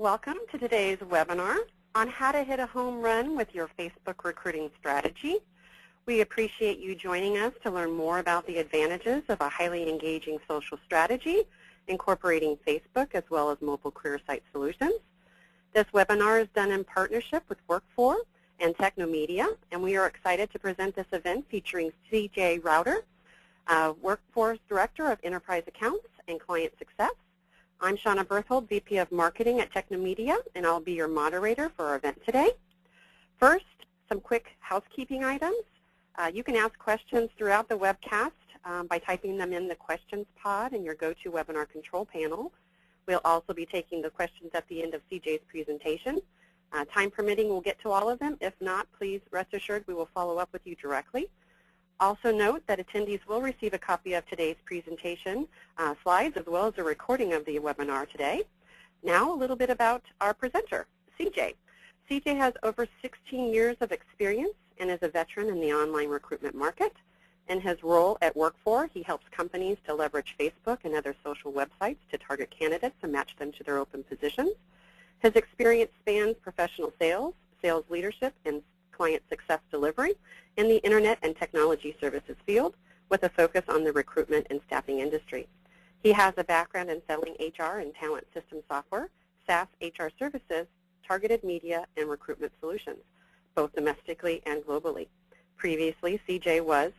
Welcome to today's webinar on how to hit a home run with your Facebook recruiting strategy. We appreciate you joining us to learn more about the advantages of a highly engaging social strategy, incorporating Facebook as well as mobile career site solutions. This webinar is done in partnership with Work4 and Technomedia, and we are excited to present this event featuring CJ Router, Work4's Director of Enterprise Accounts and Client Success. I'm Shauna Berthold, VP of Marketing at Technomedia, and I'll be your moderator for our event today. First, some quick housekeeping items. You can ask questions throughout the webcast by typing them in the questions pod in your GoToWebinar control panel. We'll also be taking the questions at the end of CJ's presentation. Time permitting, we'll get to all of them. If not, please rest assured we will follow up with you directly. Also note that attendees will receive a copy of today's presentation slides as well as a recording of the webinar today. Now a little bit about our presenter, CJ. CJ has over 16 years of experience and is a veteran in the online recruitment market. In his role at Work4, he helps companies to leverage Facebook and other social websites to target candidates and match them to their open positions. His experience spans professional sales, sales leadership, and client success delivery in the Internet and technology services field with a focus on the recruitment and staffing industry. He has a background in selling HR and talent system software, SaaS HR services, targeted media, and recruitment solutions, both domestically and globally. Previously, CJ was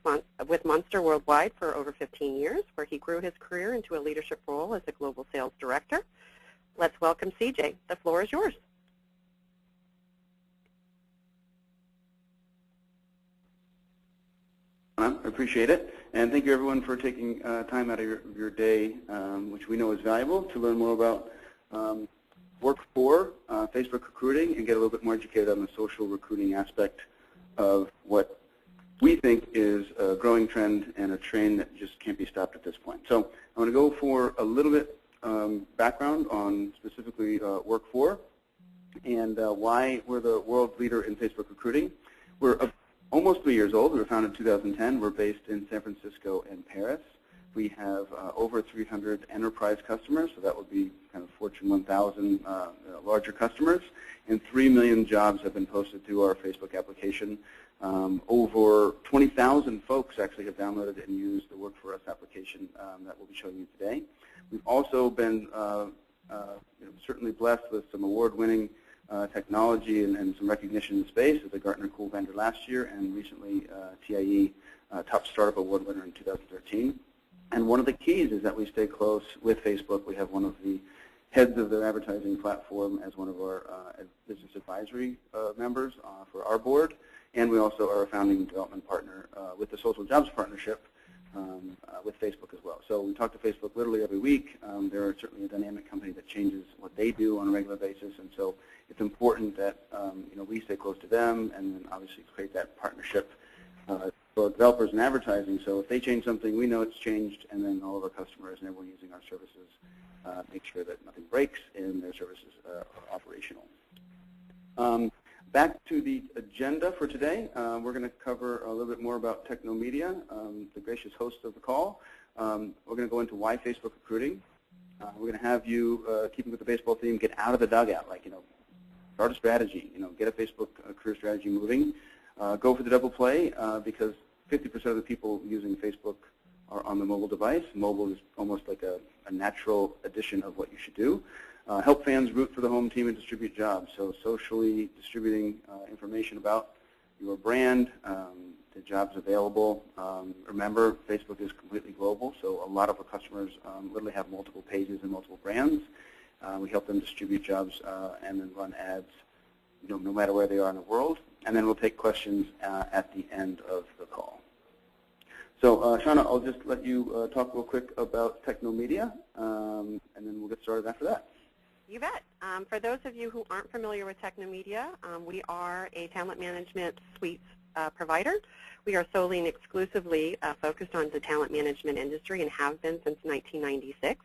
with Monster Worldwide for over 15 years, where he grew his career into a leadership role as a global sales director. Let's welcome CJ. The floor is yours. I appreciate it, and thank you everyone for taking time out of your day, which we know is valuable, to learn more about Work4, Facebook recruiting, and get a little bit more educated on the social recruiting aspect of what we think is a growing trend and a train that just can't be stopped at this point. So I'm going to go for a little bit background on specifically Work4 and why we're the world leader in Facebook recruiting. We're almost 3 years old. We were founded in 2010. We're based in San Francisco and Paris. We have over 300 enterprise customers, so that would be kind of Fortune 1000 larger customers, and 3 million jobs have been posted to our Facebook application. Over 20,000 folks actually have downloaded and used the Work4Us application that we'll be showing you today. We've also been certainly blessed with some award-winning technology and some recognition in the space as a Gartner Cool Vendor last year, and recently TIE Top Startup Award winner in 2013. And one of the keys is that we stay close with Facebook. We have one of the heads of their advertising platform as one of our business advisory members for our board, and we also are a founding development partner with the Social Jobs Partnership with Facebook as well. So we talk to Facebook literally every week. They're certainly a dynamic company that changes what they do on a regular basis, and so it's important that we stay close to them and then obviously create that partnership for developers and advertising. So if they change something, we know it's changed, and then all of our customers and everyone using our services make sure that nothing breaks and their services are operational. Back to the agenda for today. We're going to cover a little bit more about Technomedia, the gracious host of the call. We're going to go into why Facebook recruiting. We're going to have you, keeping with the baseball theme, get out of the dugout, start a strategy, get a Facebook career strategy moving. Go for the double play because 50% of the people using Facebook are on the mobile device. Mobile is almost like a natural addition of what you should do. Help fans root for the home team and distribute jobs. So socially distributing information about your brand, the jobs available. Remember, Facebook is completely global, so a lot of our customers literally have multiple pages and multiple brands. We help them distribute jobs and then run ads no matter where they are in the world. And then we'll take questions at the end of the call. So, Shauna, I'll just let you talk real quick about Technomedia, and then we'll get started after that. You bet. For those of you who aren't familiar with Technomedia, we are a talent management suite provider. We are solely and exclusively focused on the talent management industry and have been since 1996.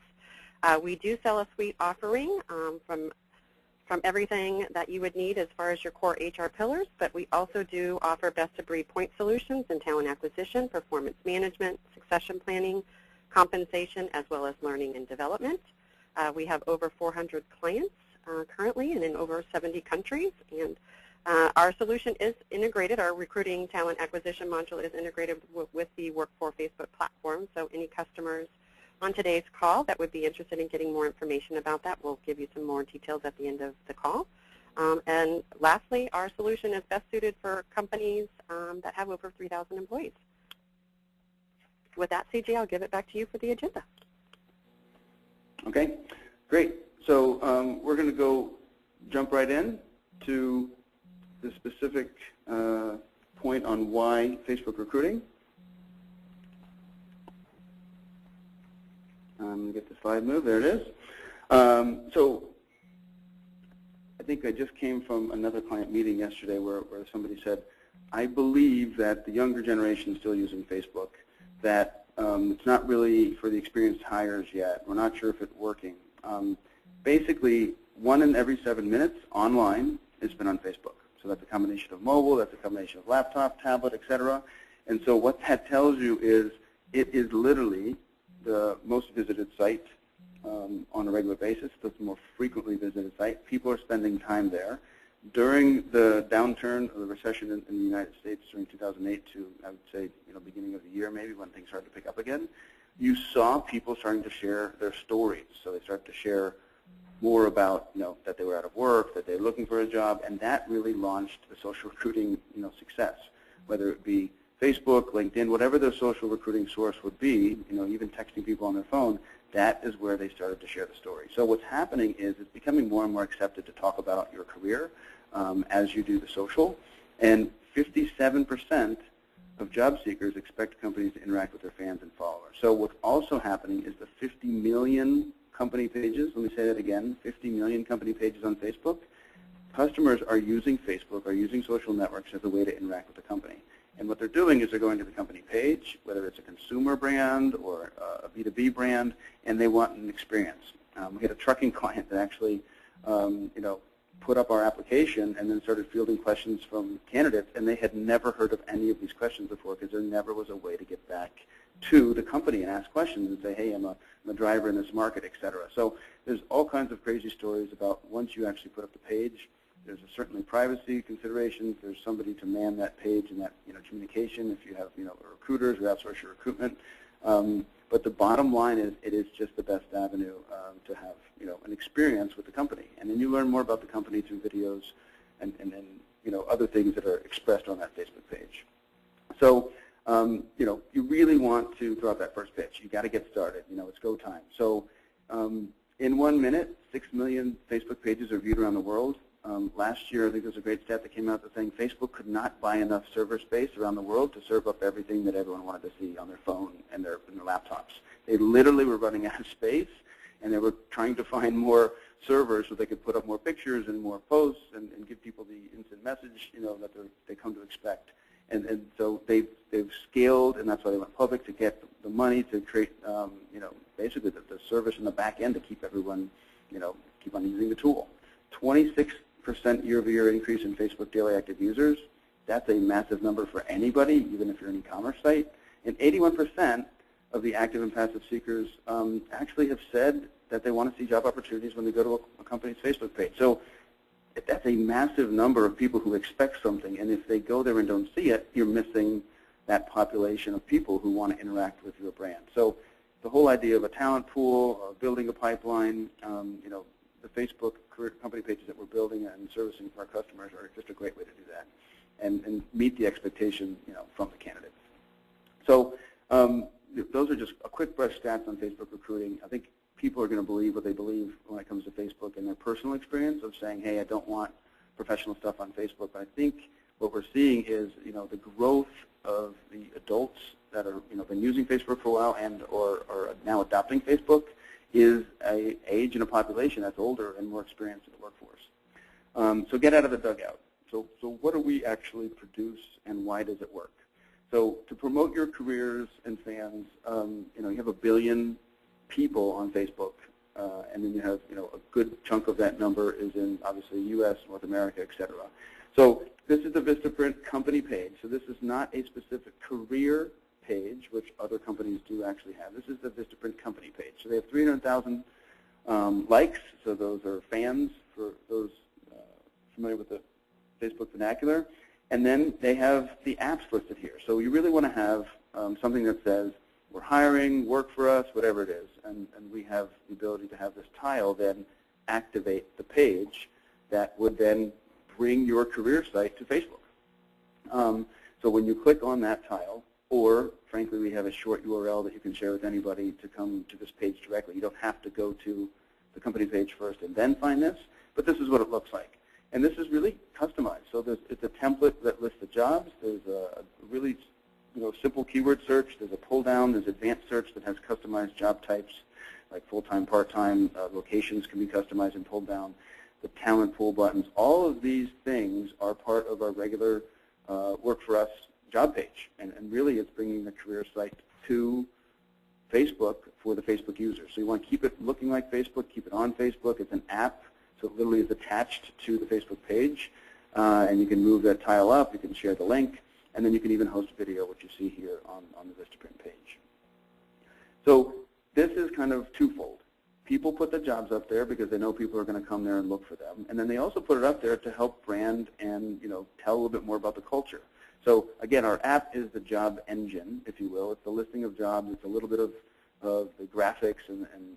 We do sell a suite offering from everything that you would need as far as your core HR pillars, but we also do offer best-of-breed point solutions in talent acquisition, performance management, succession planning, compensation, as well as learning and development. We have over 400 clients currently and in over 70 countries. And our solution is integrated. Our recruiting talent acquisition module is integrated with the Work4 Facebook platform. So any customers on today's call that would be interested in getting more information about that, we'll give you some more details at the end of the call. And lastly, our solution is best suited for companies that have over 3,000 employees. With that, CJ, I'll give it back to you for the agenda. Okay, great. So we're going to jump right in to the specific point on why Facebook recruiting. Get the slide move. There it is. So I think I just came from another client meeting yesterday where somebody said, I believe that the younger generation is still using Facebook, that it's not really for the experienced hires yet. We're not sure if it's working. Basically, 1 in every 7 minutes online has been on Facebook. So that's a combination of mobile, that's a combination of laptop, tablet, et cetera. And so what that tells you is it is literally the most visited site on a regular basis. It's the more frequently visited site. People are spending time there. During the downturn or the recession in the United States during 2008 to, I would say, beginning of the year maybe when things started to pick up again, you saw people starting to share their stories. So they started to share more about, that they were out of work, that they're looking for a job, and that really launched the social recruiting, success, whether it be Facebook, LinkedIn, whatever their social recruiting source would be, even texting people on their phone, that is where they started to share the story. So what's happening is it's becoming more and more accepted to talk about your career as you do the social, and 57% of job seekers expect companies to interact with their fans and followers. So what's also happening is the 50 million company pages, let me say that again, 50 million company pages on Facebook, customers are using Facebook, are using social networks as a way to interact with the company. And what they're doing is they're going to the company page, whether it's a consumer brand or a B2B brand, and they want an experience. We had a trucking client that actually, put up our application and then started fielding questions from candidates, and they had never heard of any of these questions before because there never was a way to get back to the company and ask questions and say, hey, I'm a driver in this market, et cetera. So there's all kinds of crazy stories about once you actually put up the page. There's certainly privacy considerations. There's somebody to man that page and that communication if you have recruiters who outsource your recruitment. But the bottom line is it is just the best avenue to have an experience with the company. And then you learn more about the company through videos and then other things that are expressed on that Facebook page. So you really want to throw out that first pitch. You got to get started. It's go time. So in 1 minute, 6 million Facebook pages are viewed around the world. Last year, I think there's a great stat that came out that saying Facebook could not buy enough server space around the world to serve up everything that everyone wanted to see on their phone and their laptops. They literally were running out of space, and they were trying to find more servers so they could put up more pictures and more posts and give people the instant message that they come to expect. And so they've scaled, and that's why they went public, to get the money to create basically the service in the back end to keep everyone keep on using the tool. 26% year-over-year increase in Facebook daily active users. That's a massive number for anybody, even if you're an e-commerce site. And 81% of the active and passive seekers actually have said that they want to see job opportunities when they go to a company's Facebook page. So that's a massive number of people who expect something, and if they go there and don't see it, you're missing that population of people who want to interact with your brand. So the whole idea of a talent pool, building a pipeline, the Facebook career company pages that we're building and servicing for our customers are just a great way to do that and meet the expectation from the candidates. So those are just a quick brush stats on Facebook recruiting. I think people are going to believe what they believe when it comes to Facebook and their personal experience of saying, hey, I don't want professional stuff on Facebook. But I think what we're seeing is the growth of the adults that are been using Facebook for a while and or are now adopting Facebook is an age and a population that's older and more experienced in the workforce. So get out of the dugout. So what do we actually produce, and why does it work? So to promote your careers and fans, you have 1 billion people on Facebook, and then you have a good chunk of that number is in obviously U.S., North America, et cetera. So this is the Vistaprint company page. So this is not a specific career page, which other companies do actually have. This is the Vistaprint company page. So they have 300,000 likes, so those are fans for those familiar with the Facebook vernacular. And then they have the apps listed here. So you really want to have something that says, we're hiring, work for us, whatever it is. And we have the ability to have this tile then activate the page that would then bring your career site to Facebook. So when you click on that tile, or frankly, we have a short URL that you can share with anybody to come to this page directly. You don't have to go to the company page first and then find this, but this is what it looks like. And this is really customized. So it's a template that lists the jobs. There's a really simple keyword search. There's a pull down. There's advanced search that has customized job types, like full-time, part-time. Locations can be customized and pulled down. The talent pool buttons. All of these things are part of our regular Work for Us job page. And really, it's bringing the career site to Facebook for the Facebook user. So you want to keep it looking like Facebook, keep it on Facebook. It's an app, so it literally is attached to the Facebook page. And you can move that tile up, you can share the link, and then you can even host video, which you see here on the Vistaprint page. So this is kind of twofold. People put the jobs up there because they know people are going to come there and look for them. And then they also put it up there to help brand and tell a little bit more about the culture. So again, our app is the job engine, if you will. It's the listing of jobs. It's a little bit of the graphics and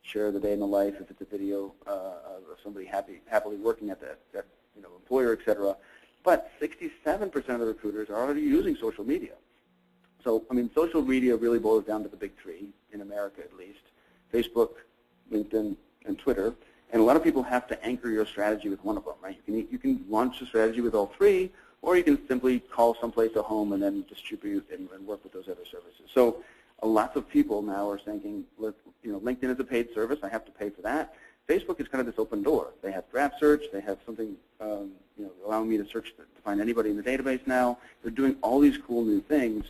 share the day in the life if it's a video of somebody happily working at that employer, et cetera. But 67% of the recruiters are already using social media. So, I mean, social media really boils down to the big three, in America at least: Facebook, LinkedIn, and Twitter. And a lot of people have to anchor your strategy with one of them, right? You can launch a strategy with all three, or you can simply call someplace a home and then distribute and work with those other services. So lots of people now are thinking, LinkedIn is a paid service. I have to pay for that. Facebook is kind of this open door. They have graph search. They have something allowing me to search to find anybody in the database now. They're doing all these cool new things.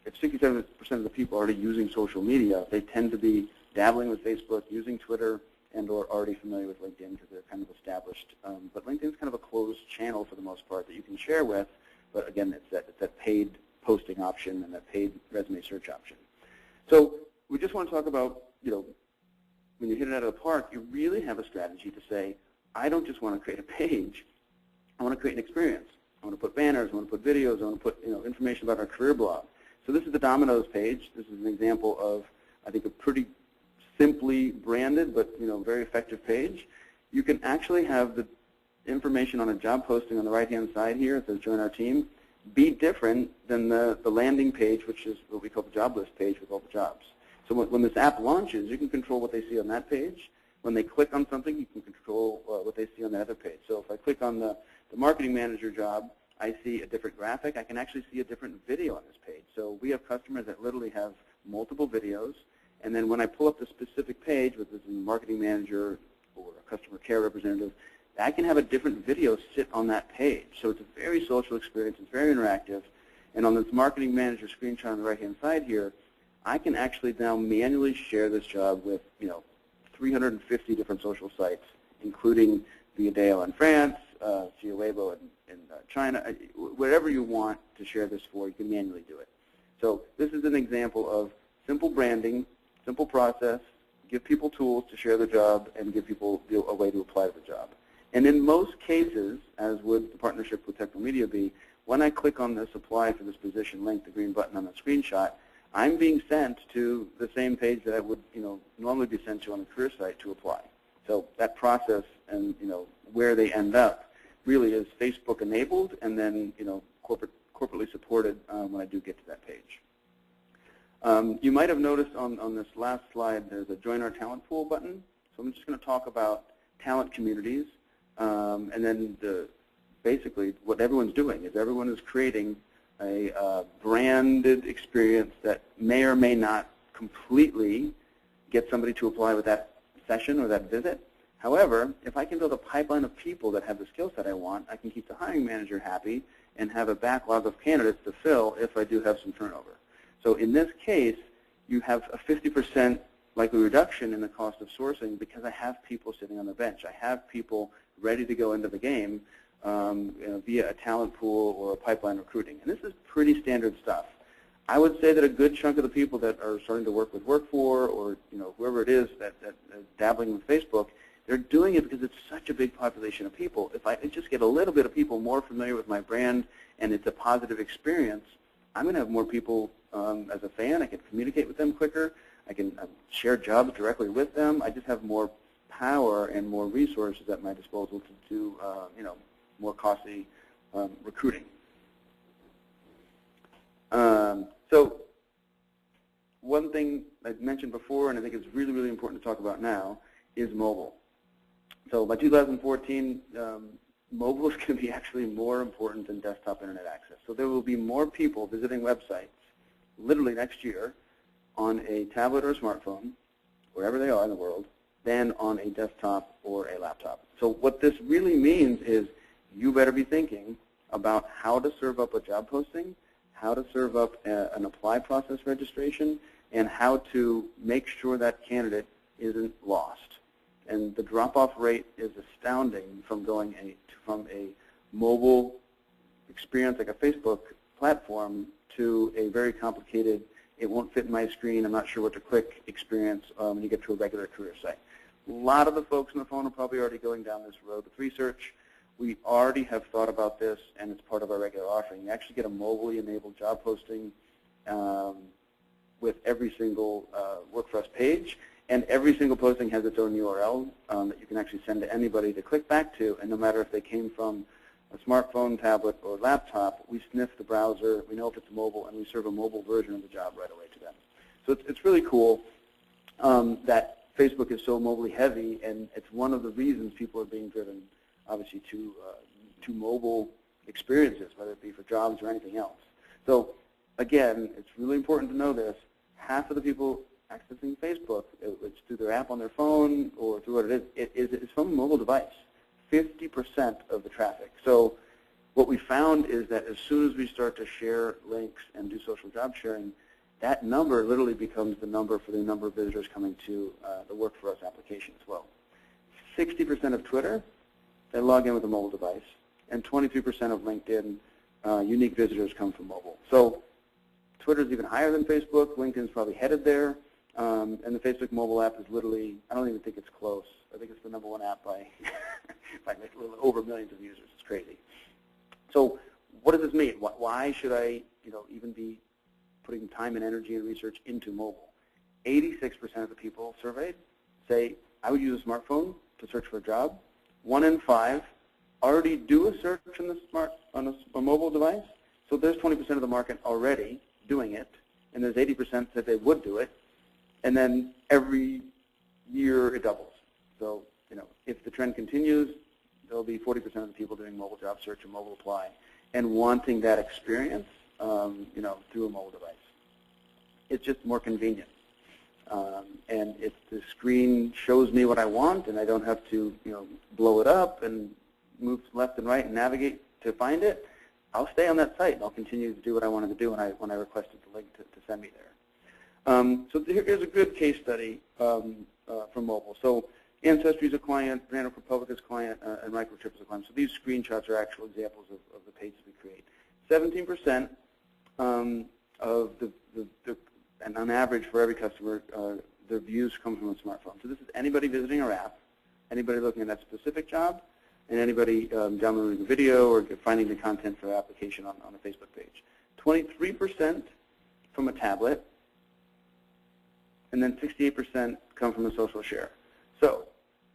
If 67% of the people are already using social media, they tend to be dabbling with Facebook, using Twitter, and or already familiar with LinkedIn because they're kind of established. But LinkedIn is kind of a closed channel for the most part that you can share with. But again, it's that paid posting option and that paid resume search option. So we just want to talk about, when you hit it out of the park, you really have a strategy to say, I don't just want to create a page. I want to create an experience. I want to put banners. I want to put videos. I want to put information about our career blog. So this is the Domino's page. This is an example of, I think, a pretty simply branded but very effective page. You can actually have the information on a job posting on the right-hand side here. It says join our team. Be different than the landing page, which is what we call the job list page with all the jobs. So when this app launches, you can control what they see on that page. When they click on something, you can control what they see on the other page. So if I click on the marketing manager job, I see a different graphic. I can actually see a different video on this page. So we have customers that literally have multiple videos. And then when I pull up the specific page, whether it's a marketing manager or a customer care representative, I can have a different video sit on that page. So it's a very social experience. It's very interactive. And on this marketing manager screenshot on the right-hand side here, I can actually now manually share this job with 350 different social sites, including Viadeo in France, Geo Weibo in China. Whatever you want to share this for, you can manually do it. So this is an example of simple branding, simple process, give people tools to share the job, and give people a way to apply to the job. And in most cases, as would the partnership with Technomedia be, when I click on this apply for this position link, the green button on the screenshot, I'm being sent to the same page that I would normally be sent to on the career site to apply. So that process and where they end up really is Facebook enabled and then corporately supported when I do get to that page. You might have noticed on this last slide there's a Join Our Talent Pool button. So I'm just going to talk about talent communities. And then basically what everyone's doing is everyone is creating a branded experience that may or may not completely get somebody to apply with that session or that visit. However, if I can build a pipeline of people that have the skill set I want, I can keep the hiring manager happy and have a backlog of candidates to fill if I do have some turnover. So in this case, you have a 50% likely reduction in the cost of sourcing because I have people sitting on the bench. I have people ready to go into the game via a talent pool or a pipeline recruiting. And this is pretty standard stuff. I would say that a good chunk of the people that are starting to work with Work4 or whoever it is that is dabbling with Facebook, they're doing population of people, if I just get a little bit of people more familiar with my brand and it's a positive experience, I'm going to have more people as a fan. I can communicate with them quicker. I can share jobs directly with them. I just have more power and more resources at my disposal to do more costly recruiting. So one thing I mentioned before, and I think it's really, really important to talk about now, is mobile. So by 2014, mobile is going to be actually more important than desktop internet access. So there will be more people visiting websites literally next year on a tablet or a smartphone, wherever they are in the world, than on a desktop or a laptop. So what this really means is you better be thinking about how to serve up a job posting, how to serve up an apply process registration, and how to make sure that candidate isn't lost. And the drop-off rate is astounding from going from a mobile experience like a Facebook platform to a very complicated, it won't fit in my screen, I'm not sure what to click experience when you get to a regular career site. A lot of the folks on the phone are probably already going down this road with research. We already have thought about this, and it's part of our regular offering. You actually get a mobilely enabled job posting with every single Work4 page, and every single posting has its own URL that you can actually send to anybody to click back to, and no matter if they came from a smartphone, tablet, or laptop, we sniff the browser, we know if it's mobile, and we serve a mobile version of the job right away to them. So it's really cool that Facebook is so mobily heavy, and it's one of the reasons people are being driven, obviously, to mobile experiences, whether it be for jobs or anything else. So again, it's really important to know this. Half of the people accessing Facebook, it's through their app on their phone or through what it is, it's from a mobile device. 50% of the traffic. So what we found is that as soon as we start to share links and do social job sharing, that number literally becomes the number for the number of visitors coming to the Work4 application as well. 60% of Twitter, they log in with a mobile device, and 23% of LinkedIn unique visitors come from mobile. So Twitter's even higher than Facebook. LinkedIn's probably headed there. And the Facebook mobile app is literally, I don't even think it's close. I think it's the #1 app by, by over millions of users. It's crazy. So what does this mean? Why should I even be putting time and energy and research into mobile? 86% of the people surveyed say, I would use a smartphone to search for a job. 1 in 5 already do a search on a mobile device. So there's 20% of the market already doing it, and there's 80% that they would do it. And then every year it doubles. So, if the trend continues, there'll be 40% of the people doing mobile job search and mobile apply and wanting that experience, through a mobile device. It's just more convenient. And if the screen shows me what I want and I don't have to, blow it up and move left and right and navigate to find it, I'll stay on that site and I'll continue to do what I wanted to do when I requested the link to send me there. So here's a good case study from mobile. So Ancestry is a client, Banana Republic is a client, and Microchip is a client. So these screenshots are actual examples of the pages we create. 17% of and on average for every customer, their views come from a smartphone. So this is anybody visiting our app, anybody looking at that specific job, and anybody downloading a video or finding the content for their application on a Facebook page. 23% from a tablet, and then 68% come from a social share. So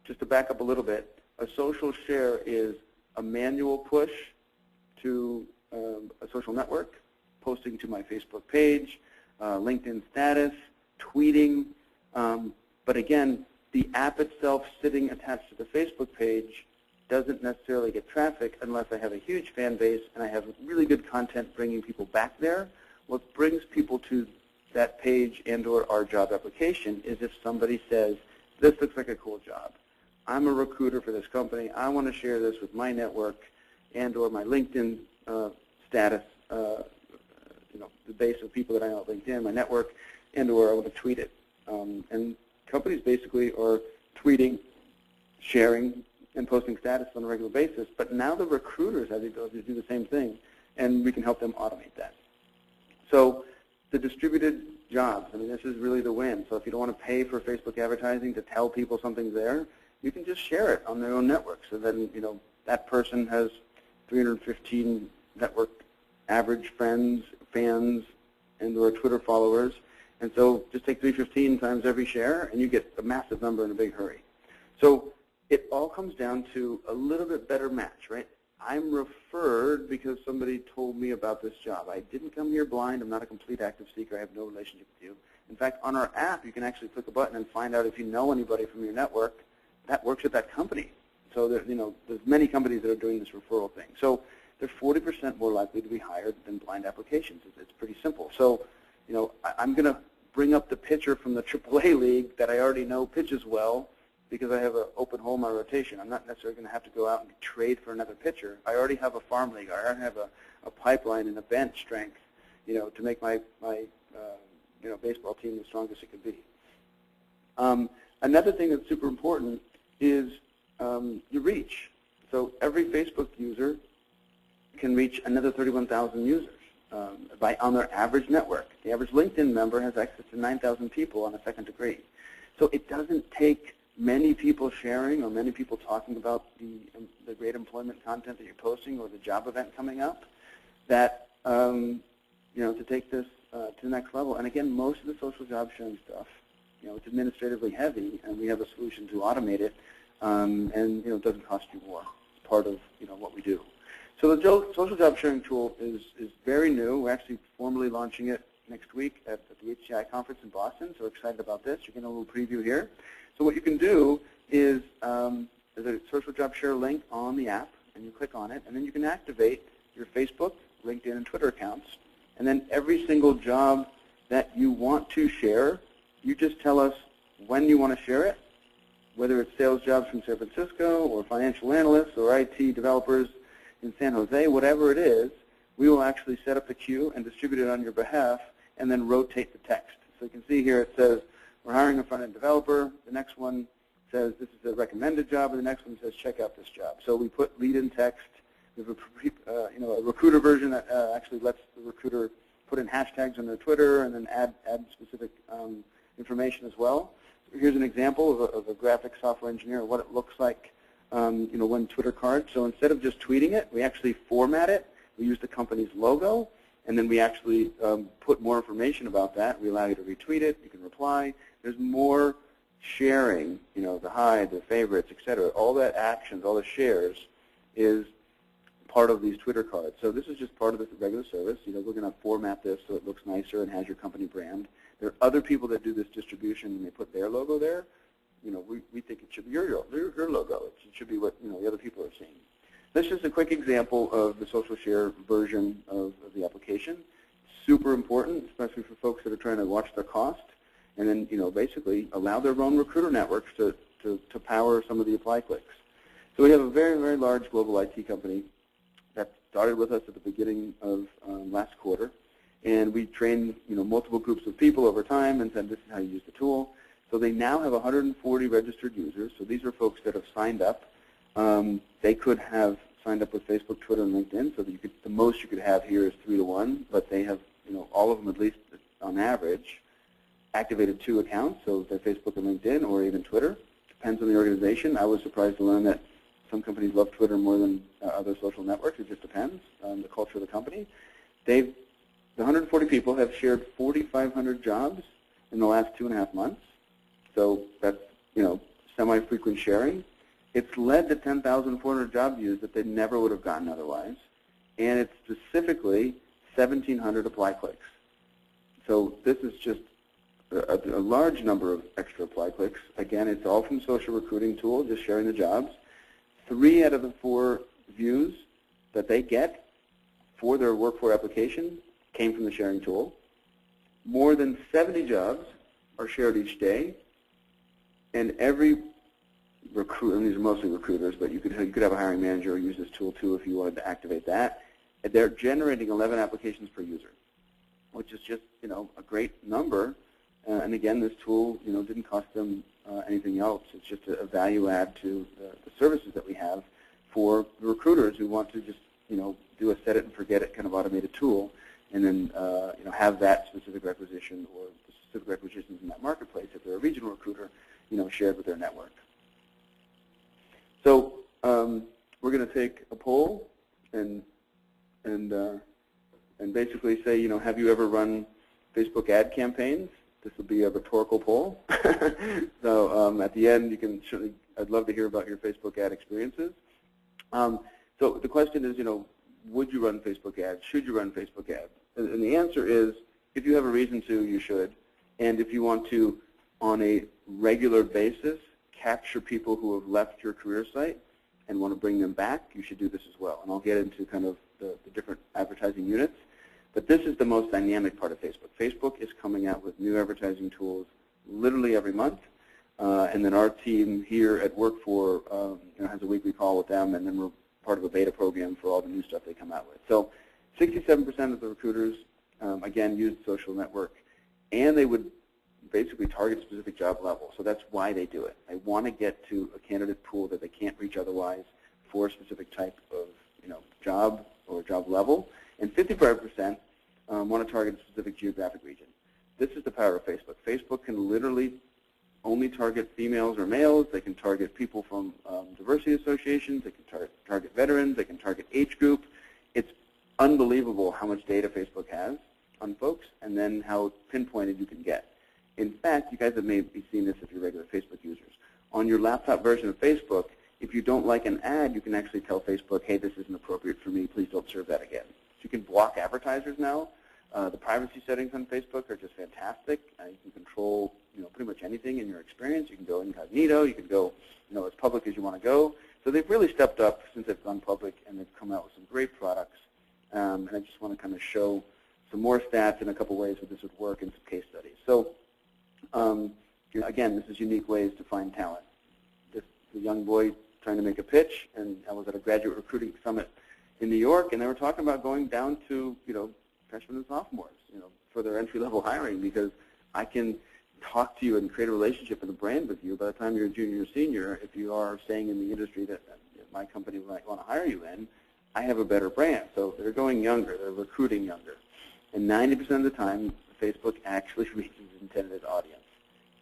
just to back up a little bit, a social share is a manual push to a social network, posting to my Facebook page, LinkedIn status, tweeting. But again, the app itself sitting attached to the Facebook page doesn't necessarily get traffic unless I have a huge fan base and I have really good content bringing people back there. What brings people to that page and or our job application is if somebody says, this looks like a cool job. I'm a recruiter for this company. I want to share this with my network and or my LinkedIn status, the base of people that I know at LinkedIn, my network, and or I want to tweet it. And companies basically are tweeting, sharing, and posting status on a regular basis. But now the recruiters have the ability to do the same thing, and we can help them automate that. So the distributed jobs, this is really the win. So if you don't want to pay for Facebook advertising to tell people something's there, you can just share it on their own network. So then, that person has 315 network average friends, fans, and or Twitter followers. And so just take 315 times every share, and you get a massive number in a big hurry. So it all comes down to a little bit better match, right? I'm referred because somebody told me about this job. I didn't come here blind. I'm not a complete active seeker. I have no relationship with you. In fact, on our app, you can actually click a button and find out if you know anybody from your network that works at that company. So there, there's many companies that are doing this referral thing. So they're 40% more likely to be hired than blind applications. It's pretty simple. So, I'm going to bring up the pitcher from the AAA league that I already know pitches well because I have an open hole in my rotation. I'm not necessarily going to have to go out and trade for another pitcher. I already have a farm league. I already have a pipeline and a bench strength, to make my baseball team the strongest it could be. Another thing that's super important is your reach. So every Facebook user can reach another 31,000 users on their average network. The average LinkedIn member has access to 9,000 people on a second degree. So it doesn't take many people sharing or many people talking about the great employment content that you're posting or the job event coming up that, to take this to the next level. And again, most of the social job sharing stuff, it's administratively heavy, and we have a solution to automate it, and it doesn't cost you more. It's part of what we do. So the social job sharing tool is very new. We're actually formally launching it next week at the HCI conference in Boston. So we're excited about this. You're getting a little preview here. So what you can do is there's a social job share link on the app, and you click on it, and then you can activate your Facebook, LinkedIn, and Twitter accounts. And then every single job that you want to share, you just tell us when you want to share it, whether it's sales jobs from San Francisco or financial analysts or IT developers in San Jose, whatever it is, we will actually set up the queue and distribute it on your behalf and then rotate the text. So you can see here it says, we're hiring a front-end developer. The next one says this is a recommended job, and the next one says check out this job. So we put lead-in text. We have a recruiter version that actually lets the recruiter put in hashtags on their Twitter and then add specific information as well. So here's an example of a graphic software engineer, what it looks like, one Twitter card. So instead of just tweeting it, we actually format it. We use the company's logo, and then we actually put more information about that. We allow you to retweet it. You can reply. There's more sharing, the hi, the favorites, et cetera. All that actions, all the shares is part of these Twitter cards. So this is just part of the regular service. We're going to format this so it looks nicer and has your company brand. There are other people that do this distribution, and they put their logo there. We think it should be your logo. It should be what the other people are seeing. This is a quick example of the social share version of the application. Super important, especially for folks that are trying to watch their cost, and then basically allow their own recruiter networks to power some of the apply clicks. So we have a very, very large global IT company that started with us at the beginning of last quarter, and we trained multiple groups of people over time and said this is how you use the tool. So they now have 140 registered users. So these are folks that have signed up. They could have signed up with Facebook, Twitter, and LinkedIn. So that the most you could have here is 3 to 1. But they have, all of them at least on average, activated 2 accounts. So they're Facebook and LinkedIn, or even Twitter. Depends on the organization. I was surprised to learn that some companies love Twitter more than other social networks. It just depends on the culture of the company. The 140 people have shared 4,500 jobs in the last 2.5 months. So that's, semi-frequent sharing. It's led to 10,400 job views that they never would have gotten otherwise. And it's specifically 1,700 apply clicks. So this is just a large number of extra apply clicks. Again, it's all from social recruiting tool, just sharing the jobs. 3 out of the 4 views that they get for their Work4 application came from the sharing tool. More than 70 jobs are shared each day. And every recruiter, and these are mostly recruiters, but you could have a hiring manager use this tool too if you wanted to activate that. They're generating 11 applications per user, which is just a great number. And again, this tool didn't cost them anything else. It's just a value add to the services that we have for the recruiters who want to just do a set it and forget it kind of automated tool, and then have that specific requisition or the specific requisitions in that marketplace if they're a regional recruiter shared with their network. So we're going to take a poll and basically say, have you ever run Facebook ad campaigns? This will be a rhetorical poll. So at the end, you can certainly, I'd love to hear about your Facebook ad experiences. So the question is, would you run Facebook ads? Should you run Facebook ads? And the answer is, if you have a reason to, you should. And if you want to, on a regular basis, capture people who have left your career site and want to bring them back, you should do this as well. And I'll get into kind of the different advertising units. But this is the most dynamic part of Facebook. Facebook is coming out with new advertising tools literally every month. And then our team here at Work4 has a weekly call with them, and then we're part of a beta program for all the new stuff they come out with. So 67% of the recruiters, again, use the social network, and they would basically target a specific job level. So that's why they do it. They want to get to a candidate pool that they can't reach otherwise for a specific type of job or job level. And 55% want to target a specific geographic region. This is the power of Facebook. Facebook can literally only target females or males. They can target people from diversity associations. They can target veterans. They can target age group. It's unbelievable how much data Facebook has on folks and then how pinpointed you can get. In fact, you guys have maybe seen this if you're regular Facebook users. On your laptop version of Facebook, if you don't like an ad, you can actually tell Facebook, hey, this isn't appropriate for me. Please don't serve that again. So you can block advertisers now. The privacy settings on Facebook are just fantastic. You can control pretty much anything in your experience. You can go incognito. You can go as public as you want to go. So they've really stepped up since they've gone public, and they've come out with some great products. And I just want to kind of show some more stats and a couple ways that this would work and some case studies. So again, this is unique ways to find talent. This is a young boy trying to make a pitch, and I was at a graduate recruiting summit in New York, and they were talking about going down to freshmen and sophomores for their entry-level hiring, because I can talk to you and create a relationship and a brand with you by the time you're a junior or senior. If you are staying in the industry that my company might want to hire you in, I have a better brand. So they're going younger. They're recruiting younger. And 90% of the time, Facebook actually reaches its intended audience.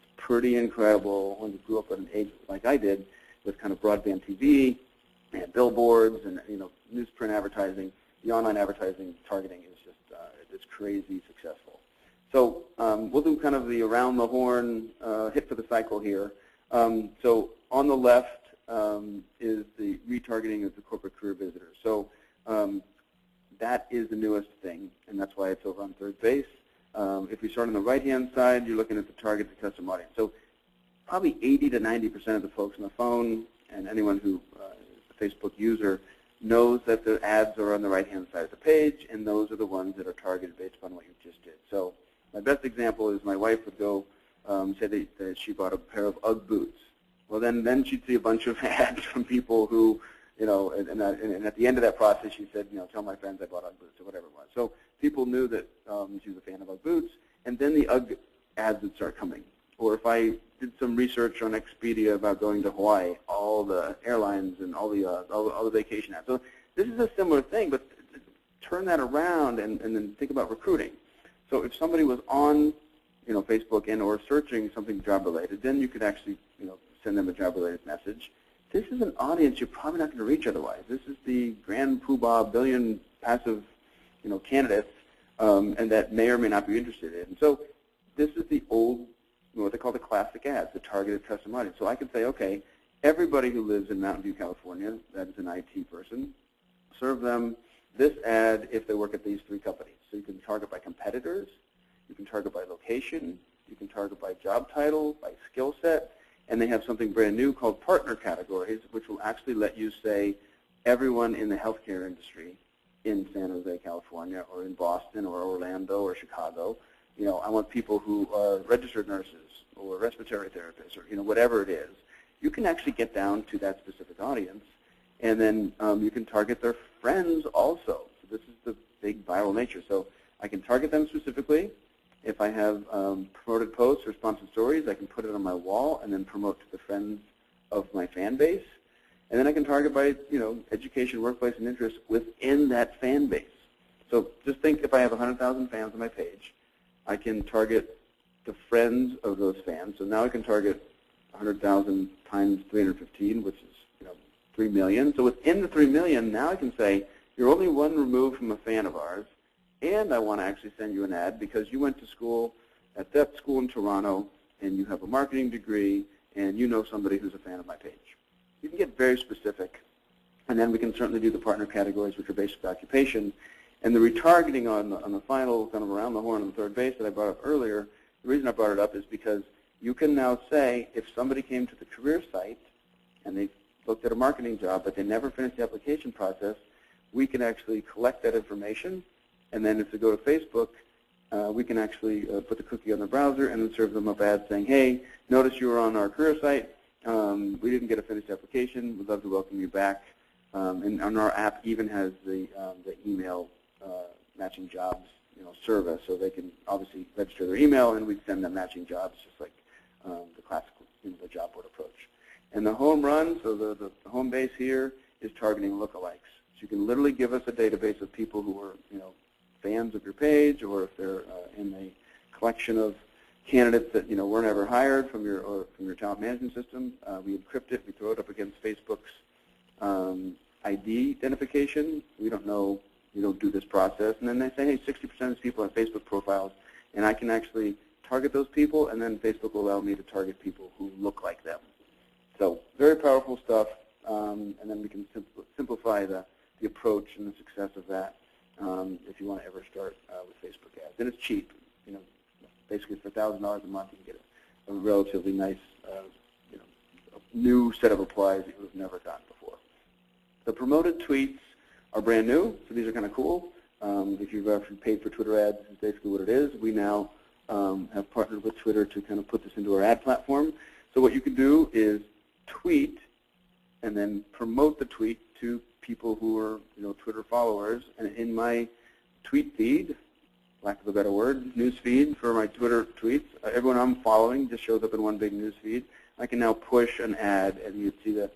It's pretty incredible when you grew up at an age like I did with kind of broadband TV and billboards and newsprint advertising. The online advertising targeting is just it's crazy successful. So we'll do kind of the around the horn hit for the cycle here. So on the left is the retargeting of the corporate career visitors. So that is the newest thing, and that's why it's over on third base. If we start on the right-hand side, you're looking at the target to custom audience. So probably 80 to 90% of the folks on the phone and anyone who is a Facebook user knows that the ads are on the right-hand side of the page, and those are the ones that are targeted based upon what you just did. So my best example is my wife would go say that she bought a pair of UGG boots. Well, then she'd see a bunch of ads from people who, and at the end of that process, she said, tell my friends I bought UGG boots or whatever it was. So people knew that she was a fan of UGG boots, and then the UGG ads would start coming. Or if I did some research on Expedia about going to Hawaii, all the airlines and all the vacation ads. So this is a similar thing, but turn that around and then think about recruiting. So if somebody was on Facebook and or searching something job-related, then you could actually send them a job-related message. This is an audience you're probably not going to reach otherwise. This is the grand poobah billion passive candidates, and that may or may not be interested in. So this is the old, what they call the classic ads, the targeted custom audience. So I can say, okay, everybody who lives in Mountain View, California, that is an IT person, serve them this ad if they work at these three companies. So you can target by competitors, you can target by location, you can target by job title, by skill set, and they have something brand new called partner categories, which will actually let you say everyone in the healthcare industry in San Jose, California, or in Boston, or Orlando, or Chicago. I want people who are registered nurses or respiratory therapists, or whatever it is. You can actually get down to that specific audience, and then you can target their friends also. So this is the big viral nature. So I can target them specifically. If I have promoted posts or sponsored stories, I can put it on my wall and then promote to the friends of my fan base. And then I can target by education, workplace, and interests within that fan base. So just think if I have 100,000 fans on my page, I can target the friends of those fans. So now I can target 100,000 times 315, which is 3 million. So within the 3 million, now I can say, you're only one removed from a fan of ours, and I want to actually send you an ad because you went to school at that school in Toronto, and you have a marketing degree, and you know somebody who's a fan of my page. You can get very specific, and then we can certainly do the partner categories, which are basic occupation. And the retargeting on the final, kind of around the horn on the third base that I brought up earlier, the reason I brought it up is because you can now say if somebody came to the career site and they looked at a marketing job, but they never finished the application process, we can actually collect that information, and then if they go to Facebook, we can actually put the cookie on the browser and then serve them up ads saying, hey, notice you were on our career site. We didn't get a finished application. We'd love to welcome you back. And our app even has the email matching jobs service, so they can obviously register their email, and we'd send them matching jobs just like the classical the job board approach. And the home run, so the home base here is targeting lookalikes. So you can literally give us a database of people who are fans of your page, or if they're in a collection of candidates that weren't ever hired from your talent management system. We encrypt it. We throw it up against Facebook's ID identification. We don't know. We don't do this process. And then they say, hey, 60% of these people have Facebook profiles, and I can actually target those people, and then Facebook will allow me to target people who look like them. So very powerful stuff, and then we can simplify the approach and the success of that if you want to ever start with Facebook ads. And it's cheap. Basically for $1,000 a month, you can get a relatively nice new set of applies that you've never gotten before. The promoted tweets are brand new, so these are kind of cool. If you've actually paid for Twitter ads, this is basically what it is. We now have partnered with Twitter to kind of put this into our ad platform. So what you can do is tweet and then promote the tweet to people who are Twitter followers. And in my tweet feed, lack of a better word, news feed for my Twitter tweets, everyone I'm following just shows up in one big news feed. I can now push an ad, and you'd see the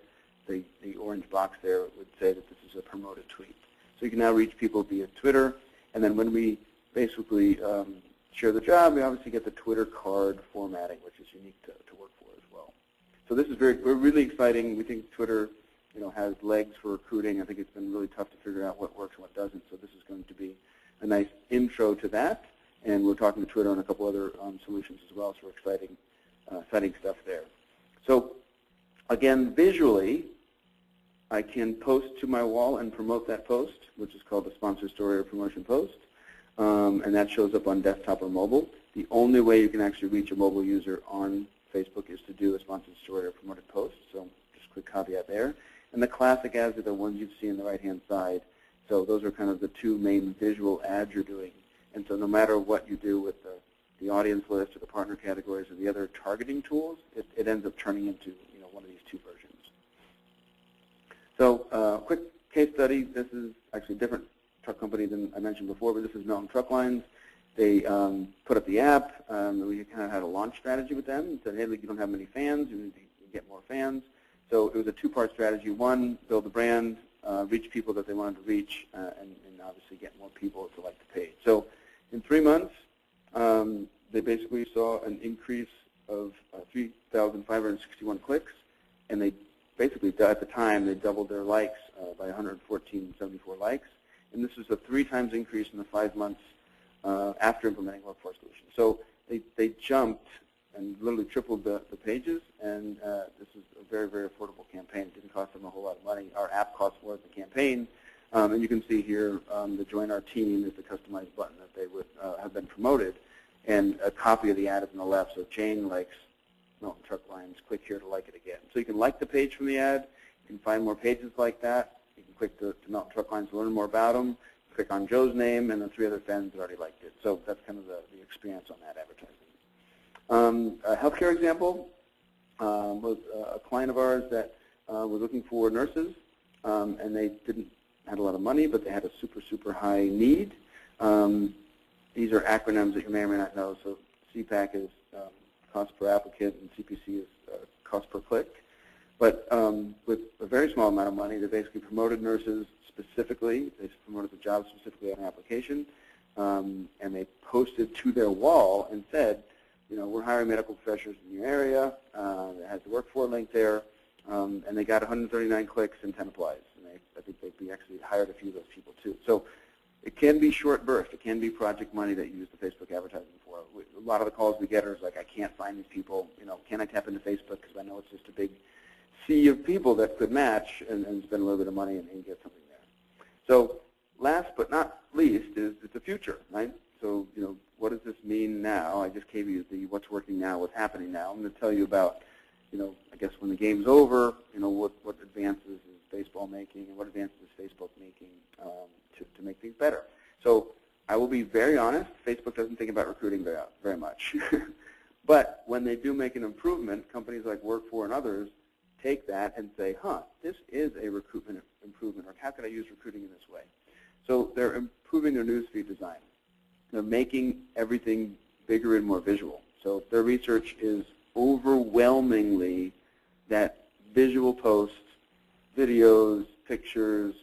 orange box there would say that this is a promoted tweet. So you can now reach people via Twitter, and then when we basically share the job, we obviously get the Twitter card formatting, which is unique to Work4 as well. So this is we're really exciting. We think Twitter has legs for recruiting. I think it's been really tough to figure out what works and what doesn't, so this is going to be a nice intro to that, and we're talking to Twitter on a couple other solutions as well, so we're exciting stuff there. So again, visually, I can post to my wall and promote that post, which is called a sponsor story or promotion post, and that shows up on desktop or mobile. The only way you can actually reach a mobile user on Facebook is to do a sponsored story or promoted post, so just a quick caveat there. And the classic ads are the ones you see on the right-hand side. So those are kind of the two main visual ads you're doing. And so no matter what you do with the audience list or the partner categories or the other targeting tools, it ends up turning into one of these two versions. So quick case study. This is actually a different truck company than I mentioned before, but this is Mountain Truck Lines. They put up the app. We kind of had a launch strategy with them. Said, hey, you don't have many fans. You need to get more fans. So it was a two-part strategy. One, build the brand, reach people that they wanted to reach, and obviously get more people to like the page. So in 3 months, they basically saw an increase of 3,561 clicks, and they basically, at the time, they doubled their likes by 174 likes. And this is a 3 times increase in the 5 months after implementing Work4 solutions. So they jumped and literally tripled the pages, and this is a very, very affordable campaign. It didn't cost them a whole lot of money. Our app costs more than the campaign. And you can see here the Join Our Team is the customized button that they would have been promoted. And a copy of the ad is on the left, so Jane likes Mountain Truck Lines. Click here to like it again. So you can like the page from the ad. You can find more pages like that. You can click to Mountain Truck Lines to learn more about them. Click on Joe's name and the 3 other friends that already liked it. So that's kind of the experience on that advertising. A healthcare example was a client of ours that was looking for nurses, and they had a lot of money, but they had a super, super high need. These are acronyms that you may or may not know. So CPAC is cost per applicant, and CPC is cost per click. But with a very small amount of money, they basically promoted nurses specifically. They promoted the job specifically on an application, and they posted to their wall and said, we're hiring medical professionals in your area. It has the Work4 link there, and they got 139 clicks and 10 applies. And I think they actually hired a few of those people too. So it can be short burst. It can be project money that you use the Facebook advertising for. A lot of the calls we get are like, I can't find these people. Can I tap into Facebook because I know it's just a big sea of people that could match and spend a little bit of money and get something there. So last but not least is the future, right? So what does this mean now? I just gave you the what's working now, what's happening now. I'm going to tell you about I guess when the game's over, what advances is baseball making and what advances is Facebook making to make things better. So I will be very honest, Facebook doesn't think about recruiting very much. But when they do make an improvement, companies like Work4 and others take that and say, this is a recruitment improvement, or how could I use recruiting in this way? So they're improving their newsfeed design. They're making everything bigger and more visual. So their research is overwhelmingly that visual posts, videos, pictures,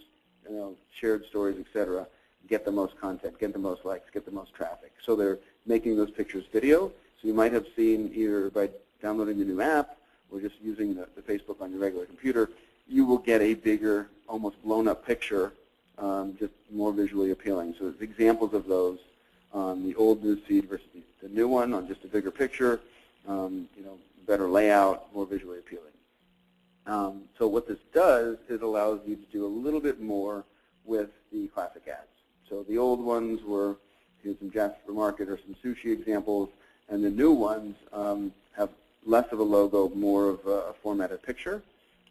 shared stories, etc., get the most content, get the most likes, get the most traffic. So they're making those pictures video. So you might have seen either by downloading the new app or just using the Facebook on your regular computer, you will get a bigger, almost blown-up picture, just more visually appealing. So there's examples of those on the old newsfeed versus the new one on just a bigger picture, better layout, more visually appealing. So what this does is allows you to do a little bit more with the classic ads. So the old ones were some Jasper Market or some sushi examples, and the new ones have less of a logo, more of a formatted picture.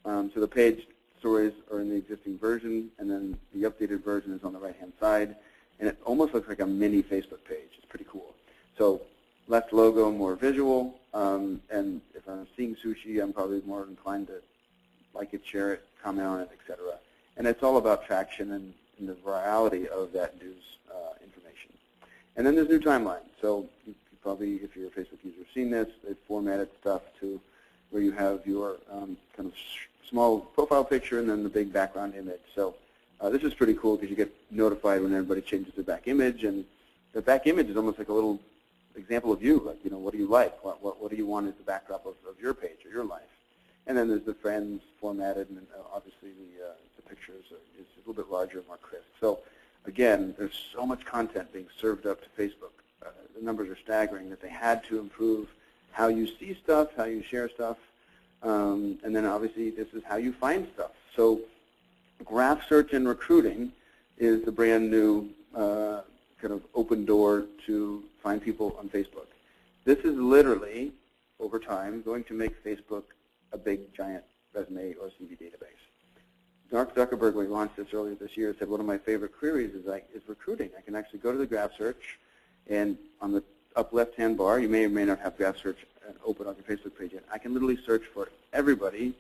So the page stories are in the existing version, and then the updated version is on the right-hand side. And it almost looks like a mini Facebook page. It's pretty cool. So less logo, more visual. And if I'm seeing sushi, I'm probably more inclined to like it, share it, comment on it, etc. And it's all about traction and the virality of that news information. And then there's new timelines. So you probably, if you're a Facebook user, have seen this. They've formatted stuff to where you have your kind of small profile picture and then the big background image. So this is pretty cool because you get notified when everybody changes their back image, and the back image is almost like a little example of you. Like, what do you like? What do you want as the backdrop of your page or your life? And then there's the friends formatted, and obviously the pictures is a little bit larger and more crisp. So again, there's so much content being served up to Facebook. The numbers are staggering that they had to improve how you see stuff, how you share stuff, and then obviously this is how you find stuff. So graph search and recruiting is the brand new kind of open door to find people on Facebook. This is literally, over time, going to make Facebook a big, giant resume or CV database. Mark Zuckerberg, when he launched this earlier this year, said one of my favorite queries is recruiting. I can actually go to the graph search, and on the up left-hand bar, you may or may not have graph search open on your Facebook page yet. I can literally search for everybody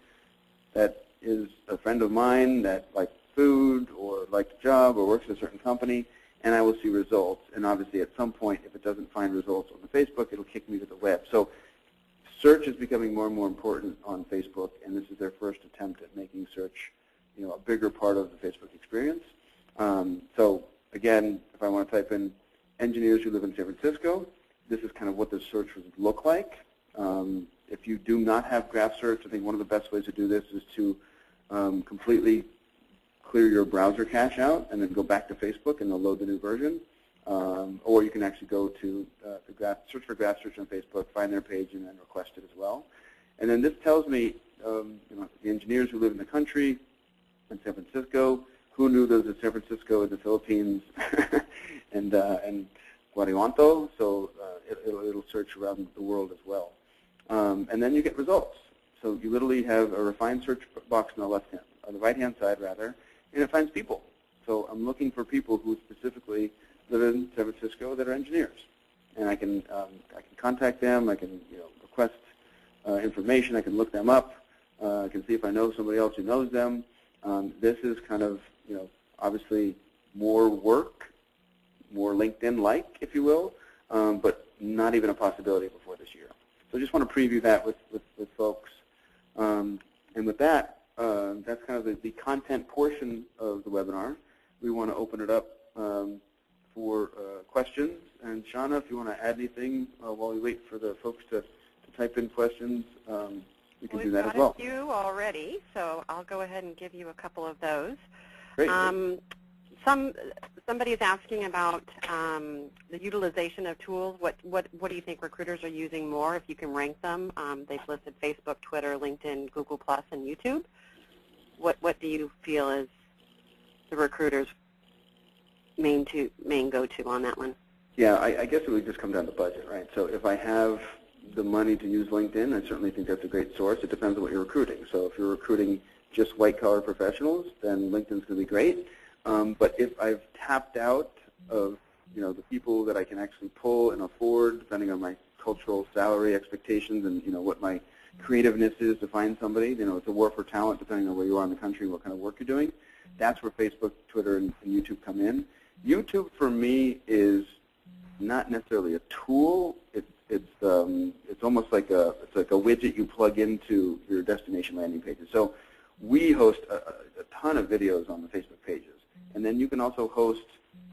that is a friend of mine that likes food or likes a job or works at a certain company, and I will see results. And obviously at some point, if it doesn't find results on the Facebook, it'll kick me to the web. So search is becoming more and more important on Facebook, and this is their first attempt at making search a bigger part of the Facebook experience. So again, if I want to type in engineers who live in San Francisco, this is kind of what the search would look like. If you do not have graph search, I think one of the best ways to do this is to completely clear your browser cache out and then go back to Facebook and they'll load the new version. Or you can actually go to search for graph search on Facebook, find their page, and then request it as well. And then this tells me the engineers who live in the country, in San Francisco, who knew there was a San Francisco in the Philippines and Guanajuato, so it'll search around the world as well. And then you get results. So you literally have a refined search box on the right-hand side, rather, and it finds people. So I'm looking for people who specifically live in San Francisco that are engineers, and I can contact them. I can request information. I can look them up. I can see if I know somebody else who knows them. This is kind of obviously more work, more LinkedIn-like, if you will, but not even a possibility before this year. So I just want to preview that with folks. And with that, that's kind of the content portion of the webinar. We want to open it up for questions. And Shauna, if you want to add anything while we wait for the folks to type in questions, we can can do that as well. We've got a few already, so I'll go ahead and give you a couple of those. Great. Somebody is asking about the utilization of tools. What do you think recruiters are using more, if you can rank them? They've listed Facebook, Twitter, LinkedIn, Google+, and YouTube. What do you feel is the recruiter's main go-to on that one? Yeah, I guess it would just come down to budget, right? So if I have the money to use LinkedIn, I certainly think that's a great source. It depends on what you're recruiting. So if you're recruiting just white-collar professionals, then LinkedIn's going to be great. But if I've tapped out of the people that I can actually pull and afford, depending on my cultural salary expectations and what my creativeness is to find somebody, it's a war for talent depending on where you are in the country and what kind of work you're doing. That's where Facebook, Twitter, and YouTube come in. YouTube for me is not necessarily a tool. It's almost like a widget you plug into your destination landing pages. So we host a ton of videos on the Facebook pages, and then you can also host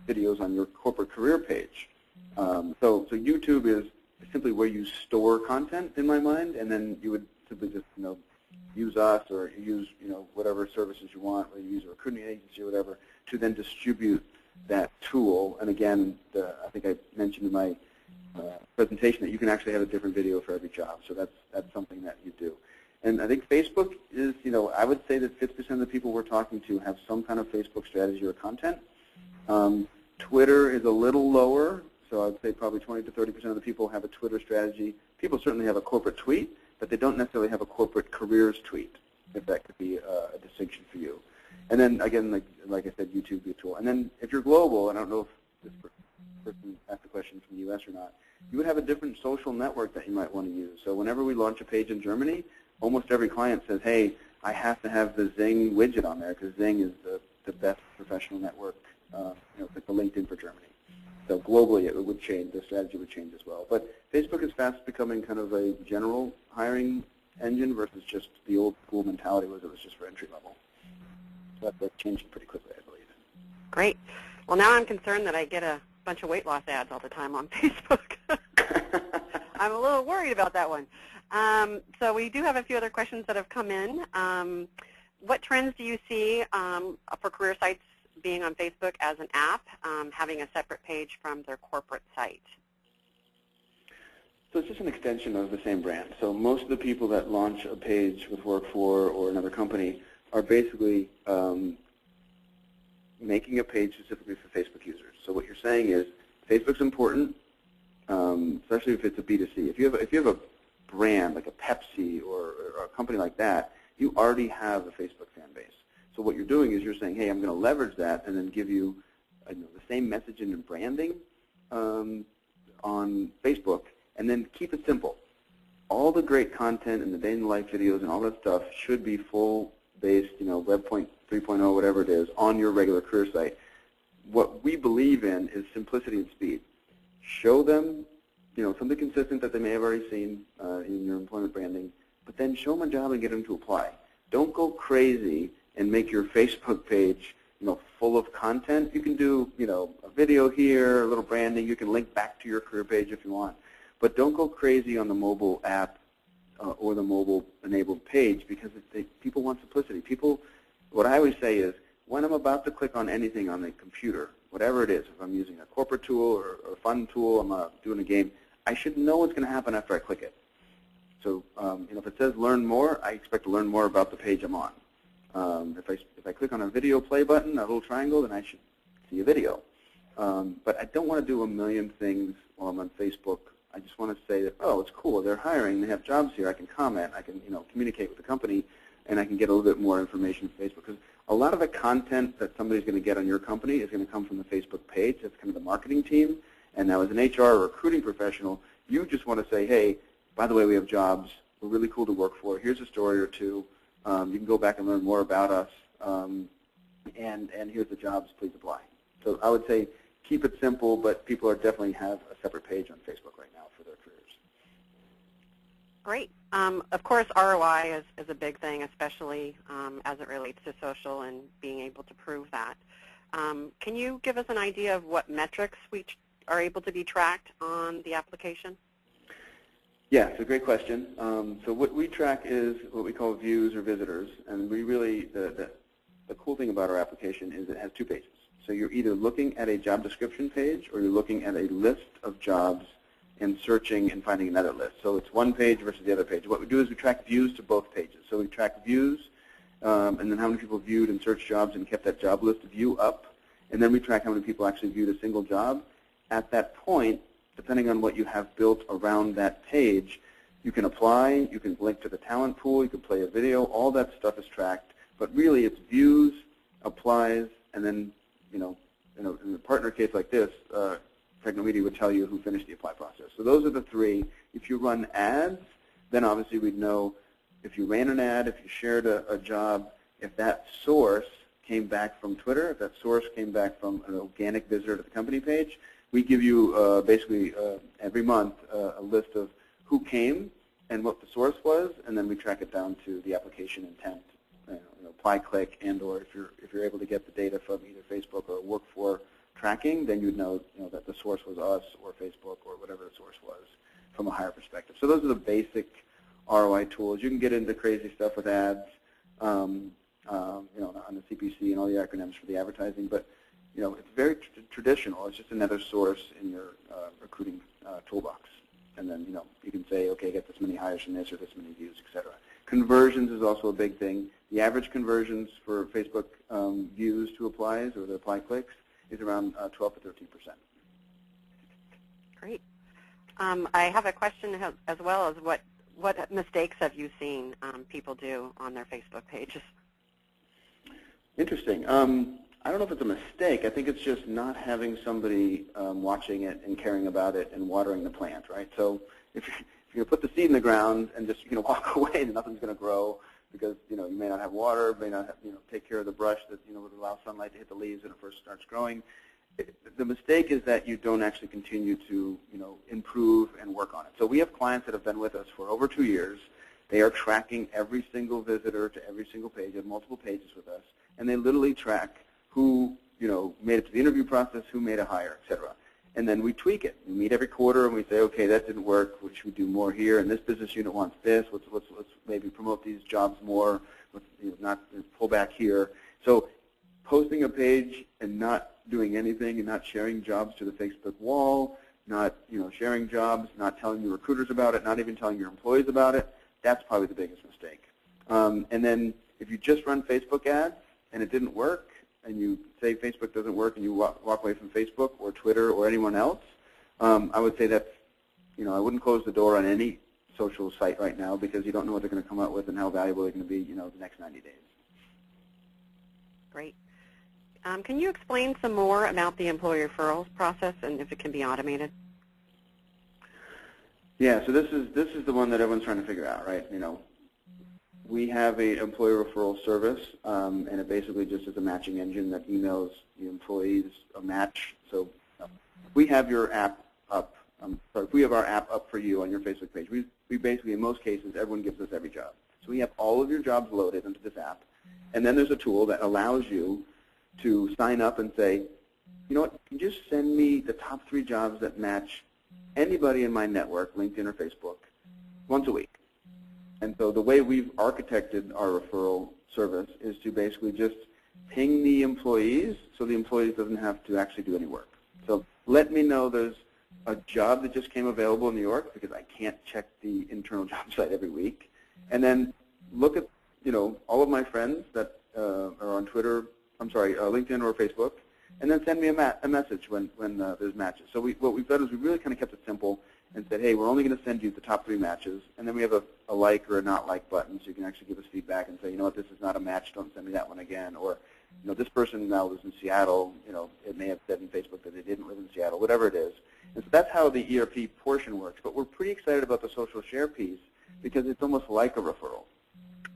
videos on your corporate career page. So YouTube is simply where you store content in my mind, and then you would simply just use us or use whatever services you want, or you use a recruiting agency or whatever, to then distribute that tool. And again, I think I mentioned in my presentation that you can actually have a different video for every job. So that's something that you do. And I think Facebook is, I would say that 50% of the people we're talking to have some kind of Facebook strategy or content. Twitter is a little lower, so I'd say probably 20 to 30% of the people have a Twitter strategy. People certainly have a corporate tweet, but they don't necessarily have a corporate careers tweet, if that could be a distinction for you. And then, again, like I said, YouTube would be a tool. And then if you're global, and I don't know if this person asked the question from the U.S. or not, you would have a different social network that you might want to use. So whenever we launch a page in Germany, almost every client says, hey, I have to have the Zing widget on there because Zing is the best professional network, it's like the LinkedIn for Germany. So globally, it would change. The strategy would change as well. But Facebook is fast becoming kind of a general hiring engine versus just the old school mentality was it was just for entry level. So that's changing pretty quickly, I believe. Great. Well, now I'm concerned that I get a bunch of weight loss ads all the time on Facebook. I'm a little worried about that one. So we do have a few other questions that have come in. What trends do you see for career sites being on Facebook as an app, having a separate page from their corporate site? So it's just an extension of the same brand. So most of the people that launch a page with Work4 or another company are basically making a page specifically for Facebook users. So what you're saying is Facebook's important, especially if it's a B2C. If you have a brand like a Pepsi or a company like that, you already have a Facebook fan base. So what you're doing is you're saying, hey, I'm going to leverage that and then give you the same messaging and branding on Facebook, and then keep it simple. All the great content and the day-in-the-life videos and all that stuff should be full-based, Web 3.0, whatever it is, on your regular career site. What we believe in is simplicity and speed. Show them something consistent that they may have already seen in your employment branding, but then show them a job and get them to apply. Don't go crazy and make your Facebook page full of content. You can do a video here, a little branding. You can link back to your career page if you want. But don't go crazy on the mobile app or the mobile-enabled page because people want simplicity. What I always say is when I'm about to click on anything on the computer, whatever it is, if I'm using a corporate tool or a fun tool, I'm doing a game, I should know what's going to happen after I click it. So if it says learn more, I expect to learn more about the page I'm on. If I click on a video play button, a little triangle, then I should see a video. But I don't want to do a million things while I'm on Facebook. I just want to say that, oh, it's cool. They're hiring. They have jobs here. I can comment. I can communicate with the company, and I can get a little bit more information from Facebook. Because a lot of the content that somebody's going to get on your company is going to come from the Facebook page. That's kind of the marketing team. And now as an HR or recruiting professional, you just want to say, hey, by the way, we have jobs. We're really cool to work for. Here's a story or two. You can go back and learn more about us. And here's the jobs. Please apply. So I would say keep it simple, but people definitely have a separate page on Facebook right now for their careers. Great. Of course, ROI is a big thing, especially as it relates to social and being able to prove that. Can you give us an idea of what metrics we are able to be tracked on the application? Yeah, it's a great question. So what we track is what we call views or visitors, and we really, the cool thing about our application is it has 2 pages. So you're either looking at a job description page or you're looking at a list of jobs and searching and finding another list. So it's one page versus the other page. What we do is we track views to both pages. So we track views and then how many people viewed and searched jobs and kept that job list view up, and then we track how many people actually viewed a single job. At that point, depending on what you have built around that page, you can apply, you can link to the talent pool, you can play a video, all that stuff is tracked. But really it's views, applies, and then, in a partner case like this, Technomedia would tell you who finished the apply process. So those are the 3. If you run ads, then obviously we'd know if you ran an ad, if you shared a job, if that source came back from Twitter, if that source came back from an organic visitor to the company page, we give you basically every month a list of who came and what the source was, and then we track it down to the application intent, apply, click, and/or if you're able to get the data from either Facebook or Work4 tracking, then you'd know, that the source was us or Facebook or whatever the source was from a higher perspective. So those are the basic ROI tools. You can get into crazy stuff with ads, on the CPC and all the acronyms for the advertising, but it's very traditional. It's just another source in your recruiting toolbox. And then, you can say, okay, get this many hires from this or this many views, et cetera. Conversions is also a big thing. The average conversions for Facebook views to applies or the apply clicks is around 12 to 13%. Great. I have a question as well as what mistakes have you seen people do on their Facebook pages? Interesting. I don't know if it's a mistake. I think it's just not having somebody watching it and caring about it and watering the plant, right? So if you put the seed in the ground and just walk away, then nothing's going to grow because you may not have water, may not have, take care of the brush that would allow sunlight to hit the leaves when it first starts growing. The mistake is that you don't actually continue to improve and work on it. So we have clients that have been with us for over 2 years. They are tracking every single visitor to every single page. They have multiple pages with us, and they literally track who made it to the interview process, who made a hire, et cetera. And then we tweak it. We meet every quarter and we say, okay, that didn't work. Should we do more here? And this business unit wants this. Let's maybe promote these jobs more. Let's not pull back here. So posting a page and not doing anything and not sharing jobs to the Facebook wall, not sharing jobs, not telling your recruiters about it, not even telling your employees about it, that's probably the biggest mistake. And then if you just run Facebook ads and it didn't work, and you say Facebook doesn't work, and you walk away from Facebook or Twitter or anyone else, I would say that's, I wouldn't close the door on any social site right now because you don't know what they're going to come out with and how valuable they're going to be, the next 90 days. Great. Can you explain some more about the employee referrals process and if it can be automated? Yeah, so this is the one that everyone's trying to figure out, right? We have an employee referral service, and it basically just is a matching engine that emails the employees a match. So if we have your app up, if we have our app up for you on your Facebook page, we basically, in most cases, everyone gives us every job. So we have all of your jobs loaded into this app, and then there's a tool that allows you to sign up and say, you know what, can you just send me the top 3 jobs that match anybody in my network, LinkedIn or Facebook, once a week. And so the way we've architected our referral service is to basically just ping the employees so the employees doesn't have to actually do any work. So let me know there's a job that just came available in New York because I can't check the internal job site every week. And then look at all of my friends that are on LinkedIn or Facebook, and then send me a message when there's matches. So what we've done is we really kind of kept it simple and said, hey, we're only going to send you the top 3 matches, and then we have a like or a not like button, so you can actually give us feedback and say, you know what, this is not a match, don't send me that one again, or this person now lives in Seattle, it may have said in Facebook that they didn't live in Seattle, whatever it is. And so that's how the ERP portion works, but we're pretty excited about the social share piece because it's almost like a referral.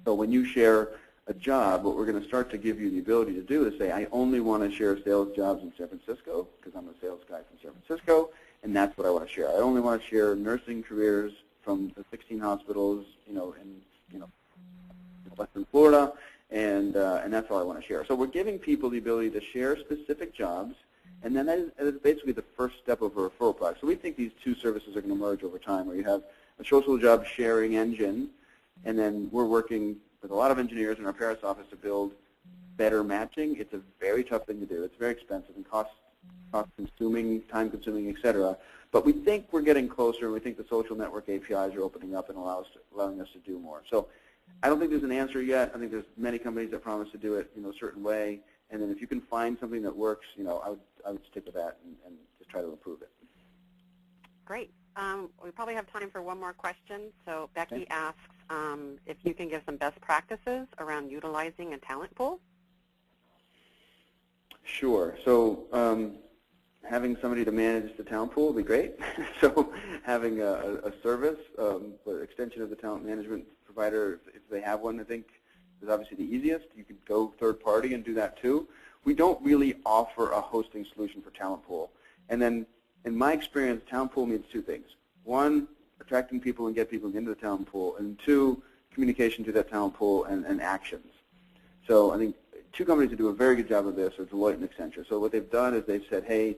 So when you share a job, what we're going to start to give you the ability to do is say, I only want to share sales jobs in San Francisco because I'm a sales guy from San Francisco, and that's what I want to share. I only want to share nursing careers from the 16 hospitals, in Western Florida, and that's all I want to share. So we're giving people the ability to share specific jobs, and then that is basically the first step of a referral process. So we think these 2 services are going to merge over time, where you have social job sharing engine, and then we're working with a lot of engineers in our Paris office to build better matching. It's a very tough thing to do. It's very expensive and cost-consuming, time-consuming, et cetera. But we think we're getting closer, and we think the social network APIs are opening up and allowing us to do more. So I don't think there's an answer yet. I think there's many companies that promise to do it, a certain way. And then if you can find something that works, I would stick with that and just try to improve it. Great. We probably have time for one more question. So Becky asks if you can give some best practices around utilizing a talent pool. Sure. So having somebody to manage the talent pool would be great. So having a service, the extension of the talent management provider, if they have one, I think is obviously the easiest. You could go third party and do that too. We don't really offer a hosting solution for talent pool. And then in my experience, talent pool means two things. One, attracting people and get people into the talent pool, and two, communication to that talent pool and actions. So I think two companies that do a very good job of this are Deloitte and Accenture. So what they've done is they've said, hey,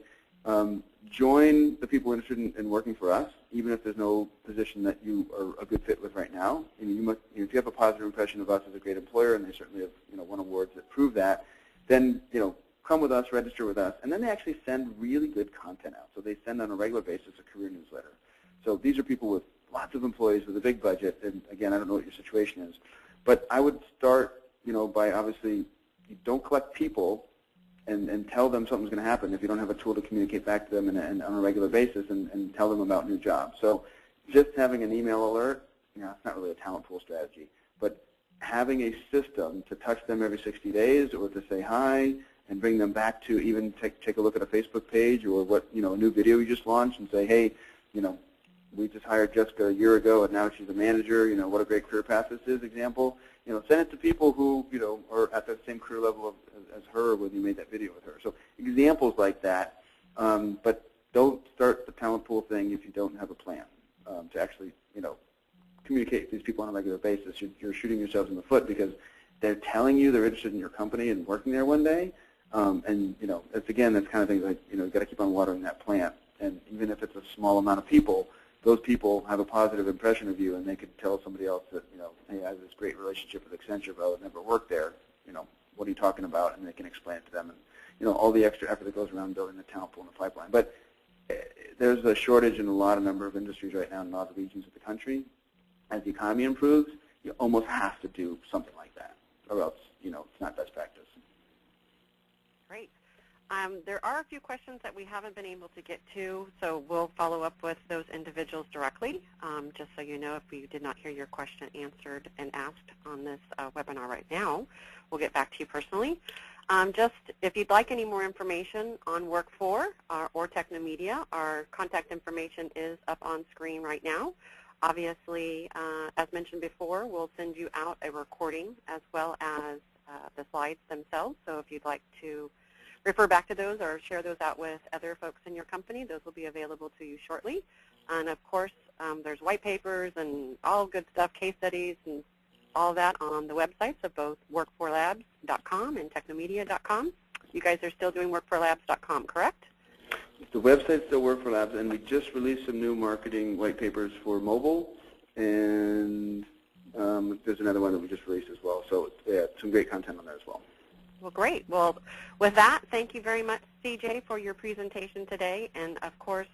join the people interested in working for us, even if there's no position that you are a good fit with right now. And if you have a positive impression of us as a great employer, and they certainly have won awards that prove that, then come with us, register with us, and then they actually send really good content out. So they send on a regular basis a career newsletter. So these are people with lots of employees with a big budget, and again, I don't know what your situation is, but I would start by obviously you don't collect people and tell them something's going to happen if you don't have a tool to communicate back to them and on a regular basis and tell them about new jobs. So just having an email alert, it's not really a talent pool strategy, but having a system to touch them every 60 days or to say hi and bring them back to even take a look at a Facebook page or what a new video you just launched and say, hey, we just hired Jessica a year ago and now she's a manager, what a great career path this is, example. Send it to people who, are at the same career level as her when you made that video with her. So examples like that, but don't start the talent pool thing if you don't have a plan to actually, communicate with these people on a regular basis. You're shooting yourselves in the foot because they're telling you they're interested in your company and working there one day. And, that's kind of thing like, you've got to keep on watering that plant. And even if it's a small amount of people, those people have a positive impression of you, and they could tell somebody else that, hey, I have this great relationship with Accenture, but I would never work there. What are you talking about? And they can explain it to them. And, all the extra effort that goes around building the talent pool in the pipeline. But there's a shortage in a lot of number of industries right now in a lot of regions of the country. As the economy improves, you almost have to do something like that, or else, it's not best practice. Great. There are a few questions that we haven't been able to get to, so we'll follow up with those individuals directly, just so you know if we did not hear your question answered and asked on this webinar right now. We'll get back to you personally. Just if you'd like any more information on Work4 or Technomedia, our contact information is up on screen right now. Obviously, as mentioned before, we'll send you out a recording as well as the slides themselves, so if you'd like to refer back to those or share those out with other folks in your company, those will be available to you shortly. And of course, there's white papers and all good stuff, case studies and all that on the websites of both work4labs.com and technomedia.com. You guys are still doing work4labs.com, correct? The website's still Work4Labs, and we just released some new marketing white papers for mobile, and there's another one that we just released as well. So yeah, some great content on there as well. Well, great. Well, with that, thank you very much, CJ, for your presentation today. And, of course,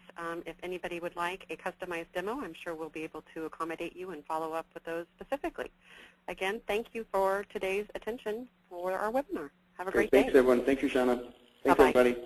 if anybody would like a customized demo, I'm sure we'll be able to accommodate you and follow up with those specifically. Again, thank you for today's attention for our webinar. Have a great day. Thanks, everyone. Thank you, Shauna. Thanks, everybody.